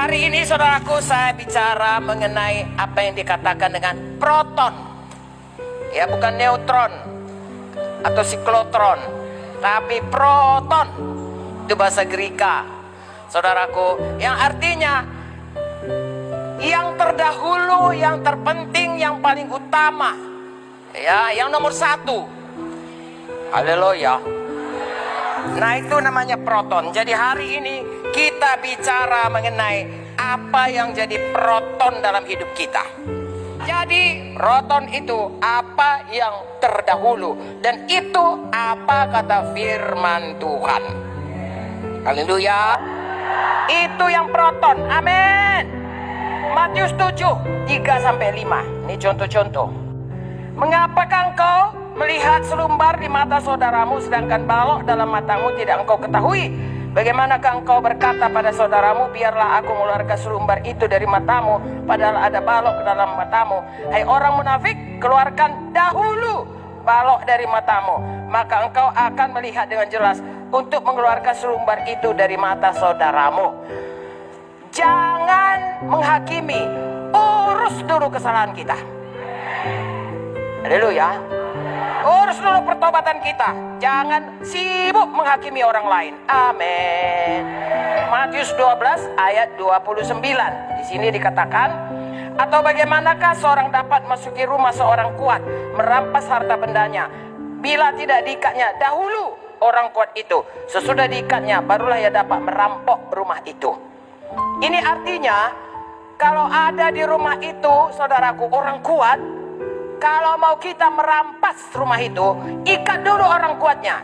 Hari ini saudaraku saya bicara mengenai apa yang dikatakan dengan proton. Ya, bukan neutron atau siklotron, tapi proton. Itu bahasa Greka, saudaraku, yang artinya yang terdahulu, yang terpenting, yang paling utama. Ya, yang nomor satu. Haleluya. Nah, itu namanya proton. Jadi hari ini kita bicara mengenai apa yang jadi proton dalam hidup kita. Jadi proton itu apa yang terdahulu, dan itu apa kata firman Tuhan. Haleluya. Itu yang proton. Amin. Matius 7, 3-5. Ini contoh-contoh. Mengapakah engkau melihat selumbar di mata saudaramu, sedangkan balok dalam matamu tidak engkau ketahui? Bagaimanakah engkau berkata pada saudaramu, biarlah aku mengeluarkan selumbar itu dari matamu, padahal ada balok dalam matamu? Hai orang munafik, keluarkan dahulu balok dari matamu, maka engkau akan melihat dengan jelas untuk mengeluarkan selumbar itu dari mata saudaramu. Jangan menghakimi, urus dulu kesalahan kita. Haleluya. Urus dulu pertobatan kita. Jangan sibuk menghakimi orang lain. Amin. Matius 12 ayat 29. Di sini dikatakan, atau bagaimanakah seorang dapat masuki rumah seorang kuat, merampas harta bendanya, bila tidak diikatnya dahulu orang kuat itu? Sesudah diikatnya barulah ia dapat merampok rumah itu. Ini artinya, kalau ada di rumah itu, saudaraku, orang kuat, kalau mau kita merampas rumah itu, ikat dulu orang kuatnya.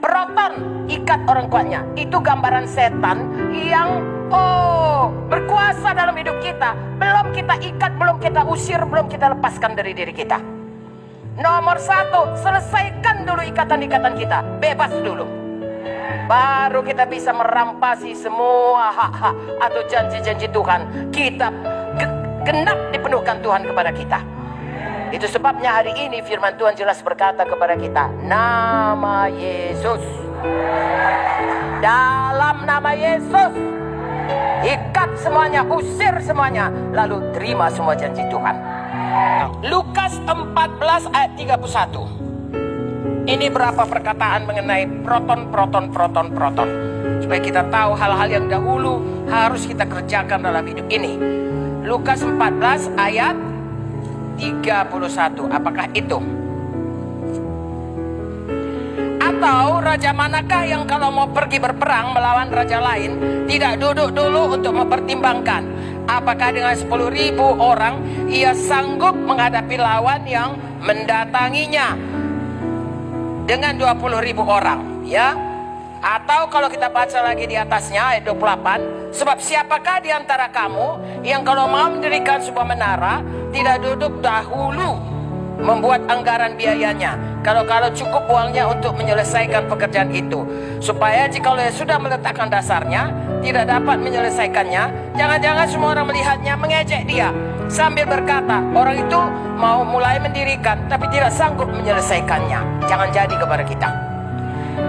Proton, ikat orang kuatnya. Itu gambaran setan yang berkuasa dalam hidup kita. Belum kita ikat, belum kita usir, belum kita lepaskan dari diri kita. Nomor satu, selesaikan dulu ikatan-ikatan kita. Bebas dulu. Baru kita bisa merampasi semua hak-hak atau janji-janji Tuhan. Kita genap dipenuhkan Tuhan kepada kita. Itu sebabnya hari ini firman Tuhan jelas berkata kepada kita, nama Yesus. Dalam nama Yesus, ikat semuanya, usir semuanya, lalu terima semua janji Tuhan. Lukas 14 ayat 31. Ini berapa perkataan mengenai proton. Supaya kita tahu hal-hal yang dahulu harus kita kerjakan dalam hidup ini. Lukas 14 ayat 31. Apakah itu? Atau raja manakah yang kalau mau pergi berperang melawan raja lain, tidak duduk dulu untuk mempertimbangkan apakah dengan 10.000 orang ia sanggup menghadapi lawan yang mendatanginya dengan 20.000 orang, ya? Atau kalau kita baca lagi di atasnya ayat 28, sebab siapakah di antara kamu yang kalau mau mendirikan sebuah menara tidak duduk dahulu membuat anggaran biayanya, kalau cukup uangnya untuk menyelesaikan pekerjaan itu, supaya jika sudah meletakkan dasarnya tidak dapat menyelesaikannya, jangan-jangan semua orang melihatnya mengejek dia sambil berkata, orang itu mau mulai mendirikan tapi tidak sanggup menyelesaikannya. Jangan jadi kepada kita.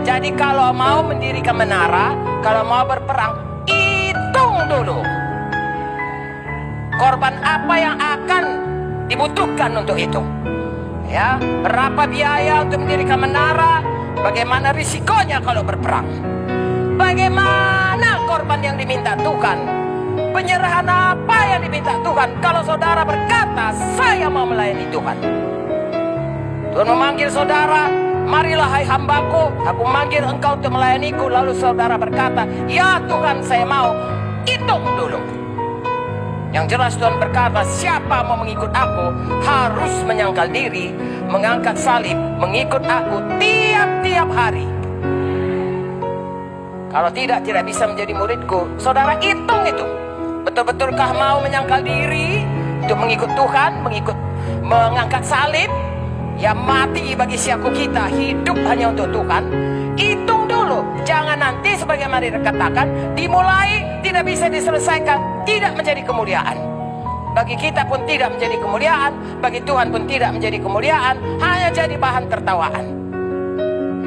Jadi kalau mau mendirikan menara, kalau mau berperang, hitung dulu korban apa yang akan dibutuhkan untuk itu. Ya, berapa biaya untuk mendirikan menara? Bagaimana risikonya kalau berperang? Bagaimana korban yang diminta Tuhan? Penyerahan apa yang diminta Tuhan? Kalau saudara berkata, saya mau melayani Tuhan. Tuhan memanggil saudara, marilah hai hambaku, aku manggil engkau untuk melayaniku. Lalu saudara berkata, ya Tuhan saya mau. Hitung dulu. Yang jelas Tuhan berkata, siapa mau mengikut aku harus menyangkal diri, mengangkat salib, mengikut aku tiap-tiap hari. Kalau tidak bisa menjadi muridku. Saudara hitung itu. Betul-betulkah mau menyangkal diri untuk mengikut Tuhan, mengangkat salib, ya mati bagi siaku kita, hidup hanya untuk Tuhan. Hitung dulu. Jangan nanti sebagaimana dikatakan, dimulai tidak bisa diselesaikan, tidak menjadi kemuliaan. Bagi kita pun tidak menjadi kemuliaan, bagi Tuhan pun tidak menjadi kemuliaan, hanya jadi bahan tertawaan.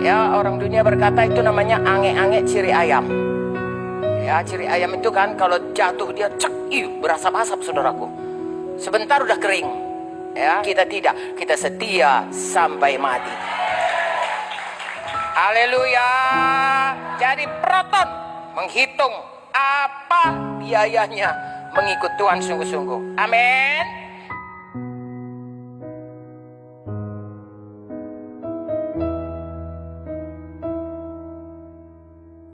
Ya, orang dunia berkata itu namanya ange-ange ciri ayam. Ya, ciri ayam itu kan kalau jatuh dia cek, berasap-asap saudaraku. Sebentar udah kering. Ya, kita tidak, kita setia sampai mati. Haleluya. Jadi Proton menghitung apa biayanya mengikut Tuhan sungguh-sungguh. Amin.